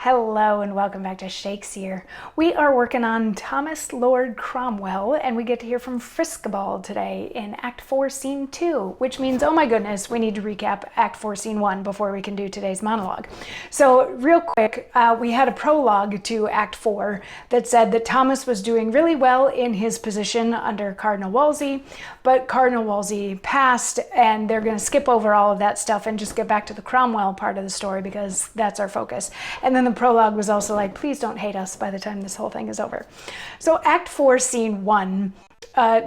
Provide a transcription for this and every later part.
Hello and welcome back to Shakesyear. We are working on Thomas Lord Cromwell and we get to hear from Friskiball today in Act 4, Scene 2, which means, oh my goodness, we need to recap Act 4, Scene 1 before we can do today's monologue. So real quick, we had a prologue to Act 4 that said that Thomas was doing really well in his position under Cardinal Wolsey, but Cardinal Wolsey passed and they're going to skip over all of that stuff and just get back to the Cromwell part of the story because that's our focus. And then the prologue was also like, please don't hate us by the time this whole thing is over. So Act 4, Scene 1,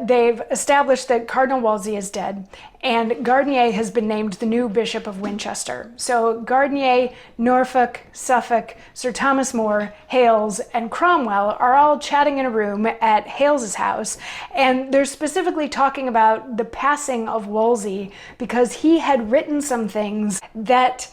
they've established that Cardinal Wolsey is dead and Gardiner has been named the new Bishop of Winchester. So Gardiner, Norfolk, Suffolk, Sir Thomas More, Hales, and Cromwell are all chatting in a room at Hales's house, and they're specifically talking about the passing of Wolsey because he had written some things that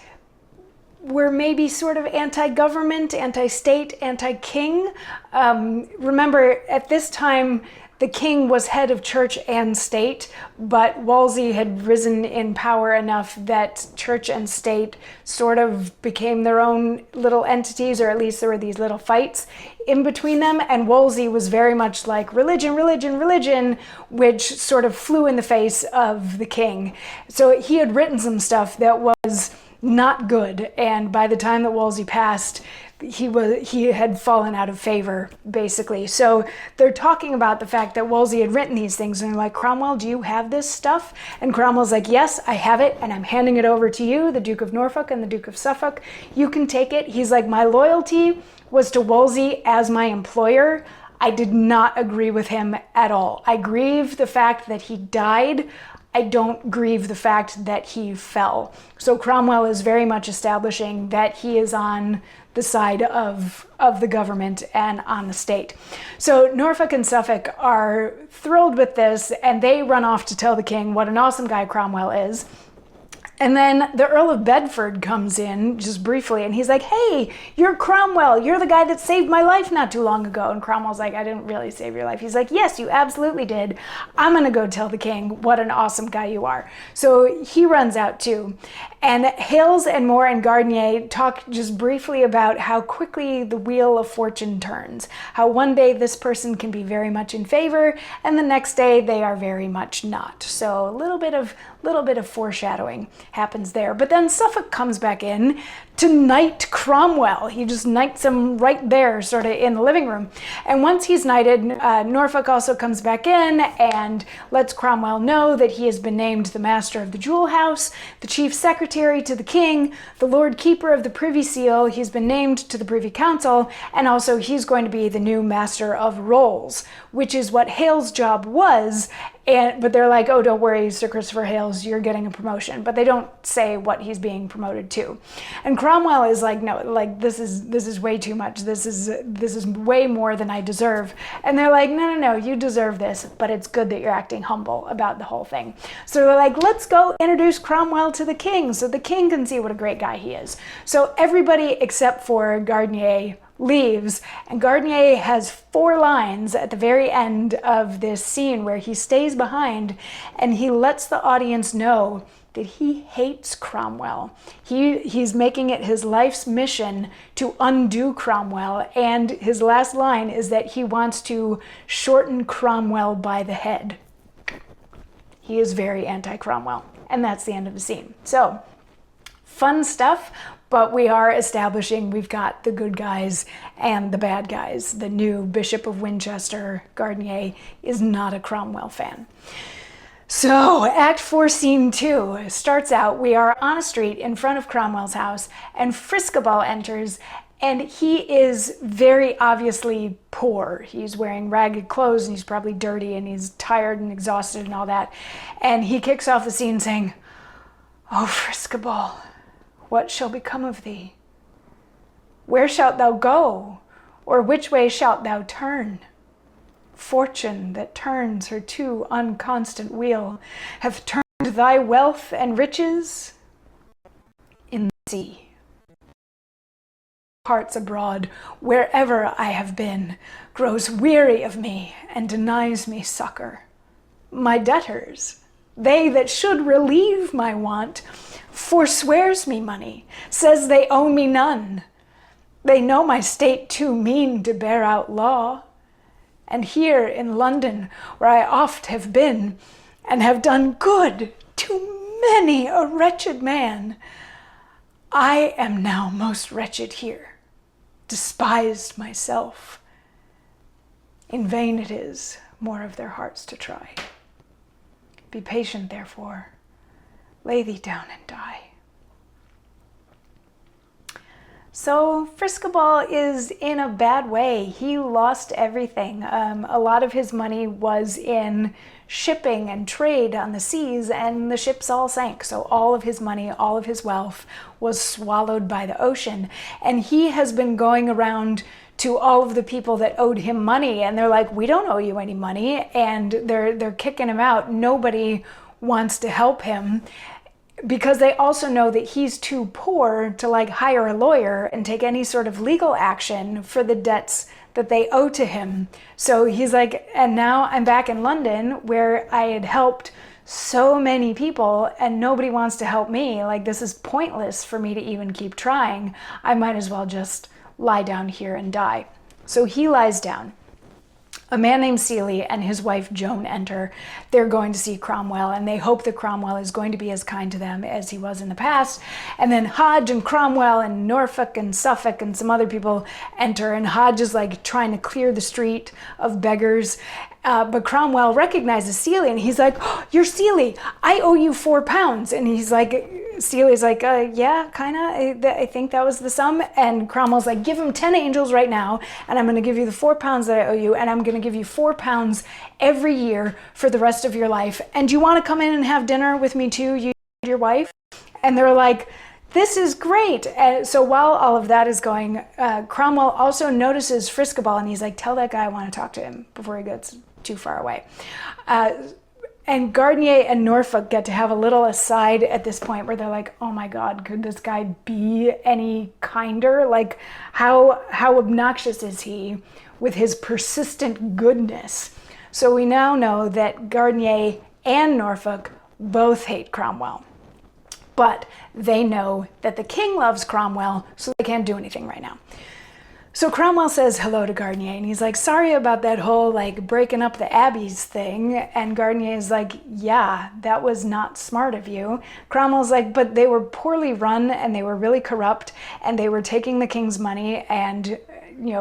were maybe sort of anti-government, anti-state, anti-king. Remember, at this time, the king was head of church and state, but Wolsey had risen in power enough that church and state sort of became their own little entities, or at least there were these little fights in between them, and Wolsey was very much like religion, religion, religion, which sort of flew in the face of the king. So he had written some stuff that was not good, and by the time that Wolsey passed, he had fallen out of favor, basically. So they're talking about the fact that Wolsey had written these things, and they're like, Cromwell, do you have this stuff? And Cromwell's like, yes, I have it, and I'm handing it over to you, the Duke of Norfolk and the Duke of Suffolk. You can take it. He's like, my loyalty was to Wolsey as my employer. I did not agree with him at all. I grieve the fact that he died. I don't grieve the fact that he fell. So Cromwell is very much establishing that he is on the side of the government and on the state. So Norfolk and Suffolk are thrilled with this, and they run off to tell the king what an awesome guy Cromwell is. And then the Earl of Bedford comes in just briefly, and he's like, hey, you're Cromwell. You're the guy that saved my life not too long ago. And Cromwell's like, I didn't really save your life. He's like, yes, you absolutely did. I'm going to go tell the king what an awesome guy you are. So he runs out too. And Hales and More and Gardiner talk just briefly about how quickly the wheel of fortune turns. How one day this person can be very much in favor, and the next day they are very much not. So a little bit of foreshadowing happens there. But then Suffolk comes back in to knight Cromwell. He just knights him right there, sort of in the living room. And once he's knighted, Norfolk also comes back in and lets Cromwell know that he has been named the master of the jewel house, the chief secretary to the king, the lord keeper of the privy seal. He's been named to the privy council, and also he's going to be the new master of rolls, which is what Hale's job was. But they're like, oh, don't worry, Sir Christopher Hales, you're getting a promotion. But they don't say what he's being promoted to. And Cromwell is like, no, like this is way too much. This is way more than I deserve. And they're like, no, you deserve this, but it's good that you're acting humble about the whole thing. So they're like, let's go introduce Cromwell to the king so the king can see what a great guy he is. So everybody except for Gardiner leaves, and Gardiner has 4 lines at the very end of this scene where he stays behind and he lets the audience know that he hates Cromwell. He's making it his life's mission to undo Cromwell, and his last line is that he wants to shorten Cromwell by the head. He is very anti-Cromwell, and that's the end of the scene. So, fun stuff. But we are establishing we've got the good guys and the bad guys. The new Bishop of Winchester, Gardiner, is not a Cromwell fan. So Act 4, Scene 2 starts out. We are on a street in front of Cromwell's house, and Friskiball enters, and he is very obviously poor. He's wearing ragged clothes, and he's probably dirty, and he's tired and exhausted and all that. And he kicks off the scene saying, "Oh, Friskiball, what shall become of thee? Where shalt thou go, or which way shalt thou turn? Fortune that turns her too unconstant wheel hath turned thy wealth and riches in the sea. Hearts abroad, wherever I have been, grows weary of me and denies me succor. My debtors, they that should relieve my want, forswears me money, says they owe me none. They know my state too mean to bear out law. And here in London, where I oft have been, and have done good to many a wretched man, I am now most wretched here, despised myself. In vain it is more of their hearts to try. Be patient, therefore, lay thee down and die. So Friskiball is in a bad way. He lost everything. A lot of his money was in shipping and trade on the seas, and the ships all sank. So all of his money, all of his wealth was swallowed by the ocean. And he has been going around to all of the people that owed him money, and they're like, we don't owe you any money, and they're kicking him out. Nobody wants to help him, because they also know that he's too poor to like hire a lawyer and take any sort of legal action for the debts that they owe to him. So he's like, and now I'm back in London where I had helped so many people and nobody wants to help me. Like, this is pointless for me to even keep trying. I might as well just lie down here and die. So he lies down. A man named Seeley and his wife Joan enter. They're going to see Cromwell, and they hope that Cromwell is going to be as kind to them as he was in the past. And then Hodge and Cromwell and Norfolk and Suffolk and some other people enter, and Hodge is like trying to clear the street of beggars. But Cromwell recognizes Seeley, and he's like, oh, you're Seeley, I owe you £4. And he's like, Seeley's like, yeah, kind of, I think that was the sum. And Cromwell's like, give him 10 angels right now, and I'm going to give you the £4 that I owe you, and I'm going to give you £4 every year for the rest of your life. And do you want to come in and have dinner with me too, you and your wife? And they're like, this is great. And so while all of that is going, Cromwell also notices Friskiball, and he's like, tell that guy I want to talk to him before he gets too far away. And Gardenier and Norfolk get to have a little aside at this point where they're like, oh my God, could this guy be any kinder? Like, how obnoxious is he with his persistent goodness? So we now know that Gardenier and Norfolk both hate Cromwell. But they know that the king loves Cromwell, so they can't do anything right now. So Cromwell says hello to Gardenier, and he's like, sorry about that whole like breaking up the abbeys thing. And Gardenier is like, yeah, that was not smart of you. Cromwell's like, but they were poorly run and they were really corrupt, and they were taking the king's money, and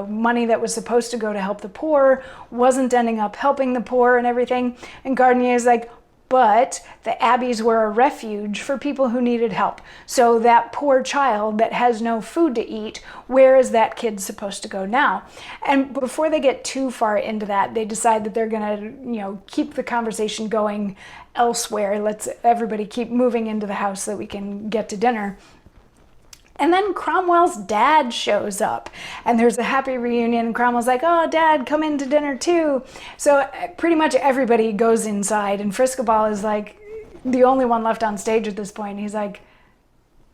money that was supposed to go to help the poor wasn't ending up helping the poor and everything. And Gardenier is like, but the abbeys were a refuge for people who needed help. So that poor child that has no food to eat, where is that kid supposed to go now? And before they get too far into that, they decide that they're gonna, keep the conversation going elsewhere. Let's everybody keep moving into the house so that we can get to dinner. And then Cromwell's dad shows up, and there's a happy reunion, and Cromwell's like, oh, Dad, come in to dinner too. So pretty much everybody goes inside, and Friskiball is like the only one left on stage at this point. He's like,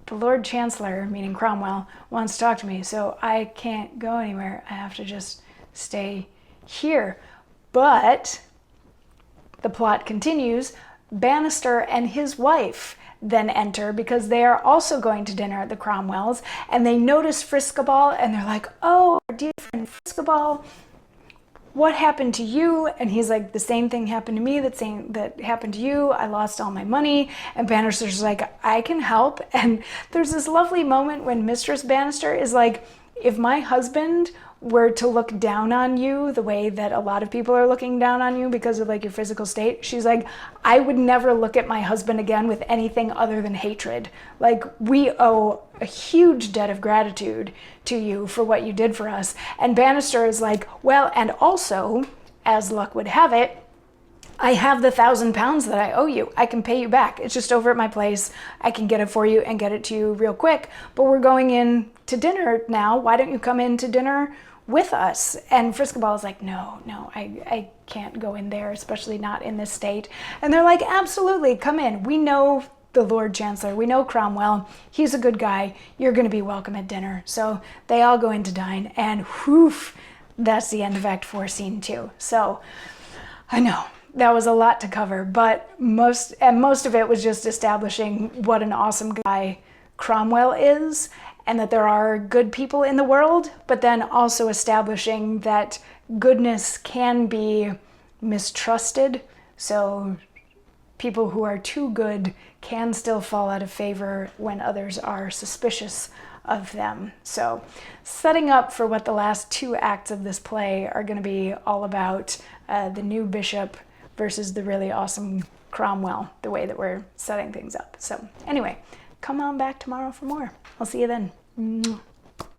the Lord Chancellor, meaning Cromwell, wants to talk to me, so I can't go anywhere. I have to just stay here. But the plot continues. Bannister and his wife then enter, because they are also going to dinner at the Cromwells, and they notice Friskiball, and they're like, oh, our dear friend Friskiball, what happened to you? And he's like, the same thing happened to me that happened to you. I lost all my money. And Bannister's like, I can help. And there's this lovely moment when Mistress Bannister is like, if my husband were to look down on you the way that a lot of people are looking down on you because of like your physical state, she's like, I would never look at my husband again with anything other than hatred. Like, we owe a huge debt of gratitude to you for what you did for us. And Bannister is like, well, and also, as luck would have it, I have the £1,000 that I owe you. I can pay you back. It's just over at my place. I can get it for you and get it to you real quick. But we're going in to dinner now. Why don't you come in to dinner with us? And Friskiball is like, no, I can't go in there, especially not in this state. And they're like, absolutely, come in. We know the Lord Chancellor. We know Cromwell. He's a good guy. You're going to be welcome at dinner. So they all go in to dine, and whew, that's the end of Act 4, Scene 2. So I know that was a lot to cover, but most of it was just establishing what an awesome guy Cromwell is, and that there are good people in the world, but then also establishing that goodness can be mistrusted. So people who are too good can still fall out of favor when others are suspicious of them. So setting up for what the last 2 acts of this play are going to be all about, the new bishop versus the really awesome Cromwell, the way that we're setting things up. So anyway, come on back tomorrow for more. I'll see you then.